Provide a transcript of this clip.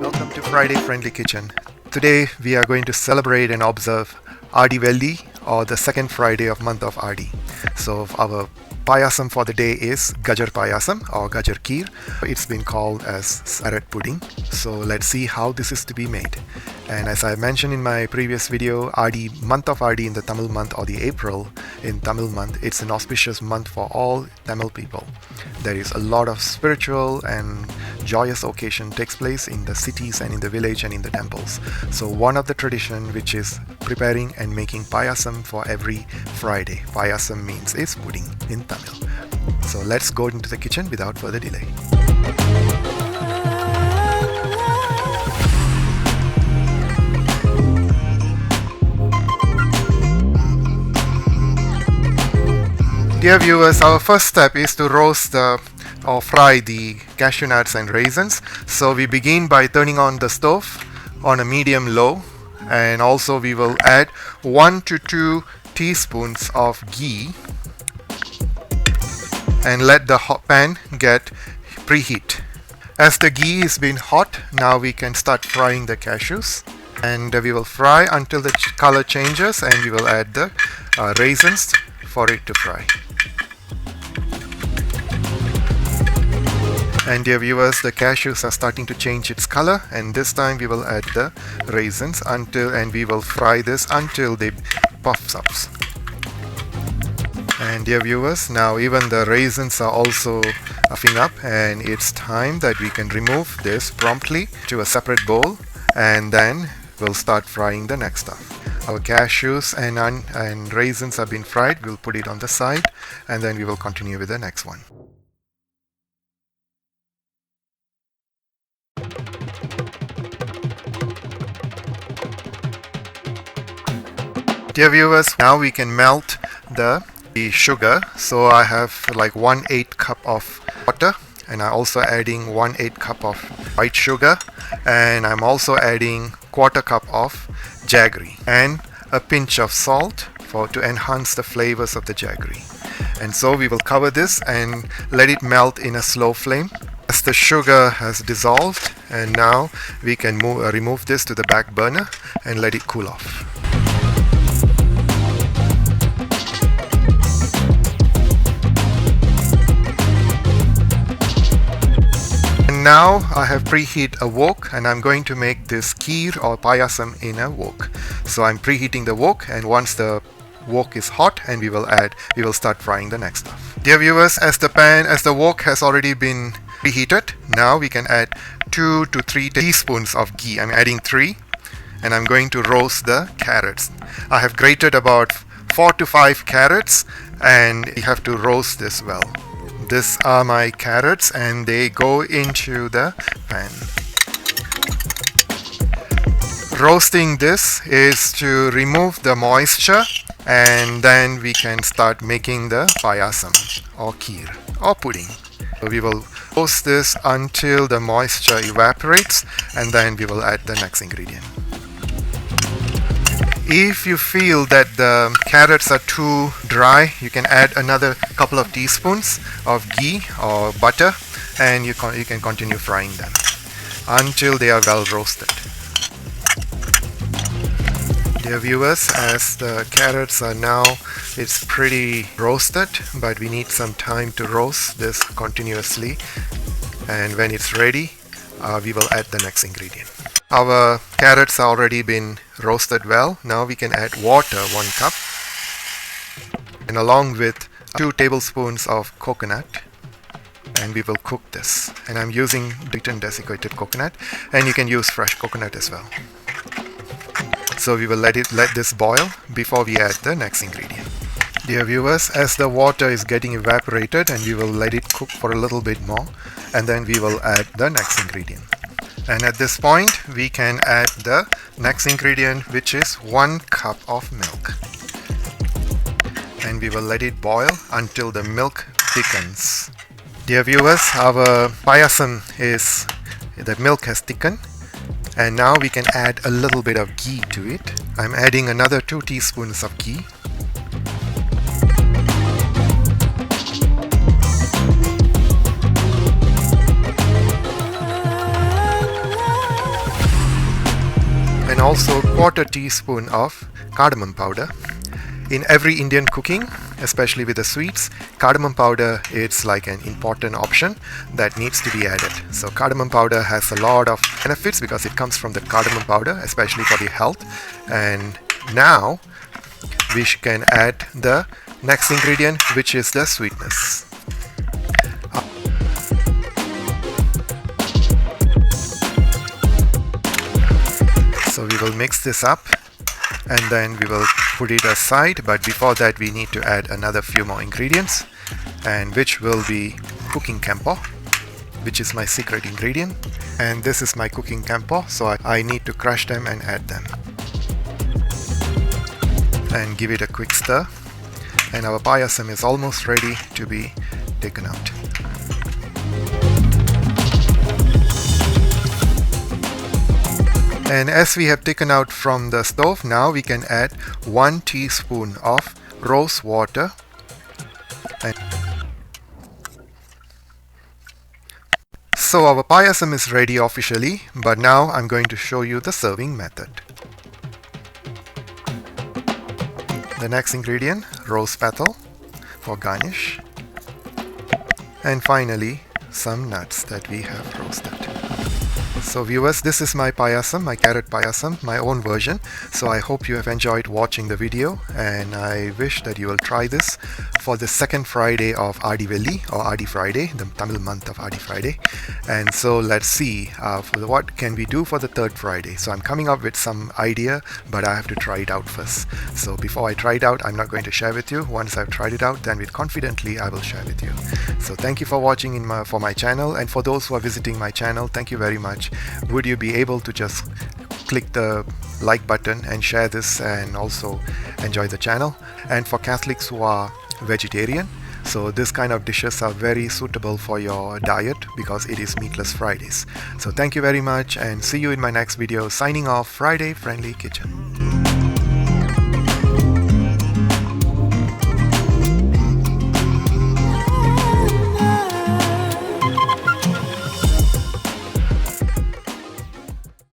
Welcome to Friday Friendly Kitchen. Today we are going to celebrate and observe Aadi Velli, or the second Friday of month of Aadi. So our Payasam for the day is Gajar Payasam or Gajar Kheer. It's been called as carrot pudding. So let's see how this is to be made. And as I mentioned in my previous video, Aadi, month of Aadi in the Tamil month, or the April in Tamil month, it's an auspicious month for all Tamil people. There is a lot of spiritual and joyous occasion takes place in the cities and in the village and in the temples. So one of the tradition which is preparing and making Payasam for every Friday. Payasam means is pudding in Tamil. So let's go into the kitchen without further delay. Dear viewers, our first step is to roast or fry the cashew nuts and raisins. So we begin by turning on the stove on a medium low, and also we will add 1 to 2 teaspoons of ghee and let the hot pan get preheat. As the ghee is being hot, now we can start frying the cashews, and we will fry until the color changes, and we will add the raisins for it to fry. And dear viewers, the cashews are starting to change its color, and this time we will add the raisins and we will fry this until they puffs up. And dear viewers, now even the raisins are also puffing up, and it's time that we can remove this promptly to a separate bowl, and then we'll start frying the next stuff. Our cashews and raisins have been fried. We'll put it on the side, and then we will continue with the next one. Dear viewers, now we can melt the sugar. So I have like 1/8 cup of water, and I'm also adding 1/8 cup of white sugar, and I'm also adding 1/4 cup of jaggery and a pinch of salt to enhance the flavors of the jaggery. And so we will cover this and let it melt in a slow flame. As the sugar has dissolved, and now we can remove this to the back burner and let it cool off. Now I have preheat a wok, and I'm going to make this kheer or payasam in a wok. So I'm preheating the wok, and once the wok is hot, and we will start frying the next stuff. Dear viewers, as the wok has already been preheated, now we can add 2 to 3 teaspoons of ghee. I'm adding 3, and I'm going to roast the carrots. I have grated about 4 to 5 carrots, and you have to roast this well. These are my carrots, and they go into the pan. Roasting this is to remove the moisture, and then we can start making the payasam or kheer or pudding. So we will roast this until the moisture evaporates, and then we will add the next ingredient. If you feel that the carrots are too dry, you can add another couple of teaspoons of ghee or butter, and you can continue frying them until they are well roasted. Dear viewers, as the carrots are now, it's pretty roasted, but we need some time to roast this continuously, and when it's ready, we will add the next ingredient. Our carrots are already been roasted well. Now we can add water, 1 cup, and along with 2 tablespoons of coconut, and we will cook this. And I'm using beaten desiccated coconut, and you can use fresh coconut as well. So we will let this boil before we add the next ingredient. Dear viewers, as the water is getting evaporated, and we will let it cook for a little bit more, and then we will add the next ingredient. And at this point, we can add the next ingredient, which is 1 cup of milk. And we will let it boil until the milk thickens. Dear viewers, our payasam the milk has thickened, and now we can add a little bit of ghee to it. I'm adding another 2 teaspoons of ghee. also 1/4 teaspoon of cardamom powder. In every Indian cooking, especially with the sweets, cardamom powder is like an important option that needs to be added. So cardamom powder has a lot of benefits because it comes from the cardamom powder, especially for the health. And now we can add the next ingredient, which is the sweetness. So we will mix this up and then we will put it aside, but before that we need to add another few more ingredients, and which will be cooking camphor, which is my secret ingredient. And this is my cooking camphor, so I need to crush them and add them and give it a quick stir, and our payasam is almost ready to be taken out. And as we have taken out from the stove, now we can add 1 teaspoon of rose water. So our payasam is ready officially, but now I'm going to show you the serving method. The next ingredient, rose petal for garnish. And finally, some nuts that we have roasted. So viewers, this is my payasam, my carrot payasam, my own version. So I hope you have enjoyed watching the video, and I wish that you will try this for the second Friday of Aadi or Aadi Friday, the Tamil month of Aadi Friday. And so let's see what can we do for the third Friday. So I'm coming up with some idea, but I have to try it out first. So before I try it out, I'm not going to share with you. Once I've tried it out, then confidently I will share with you. So thank you for watching for my channel, and for those who are visiting my channel, thank you very much. Would you be able to just click the like button and share this and also enjoy the channel? And for Catholics who are vegetarian, so this kind of dishes are very suitable for your diet because it is meatless Fridays. So thank you very much, and see you in my next video. Signing off, Friday Friendly Kitchen.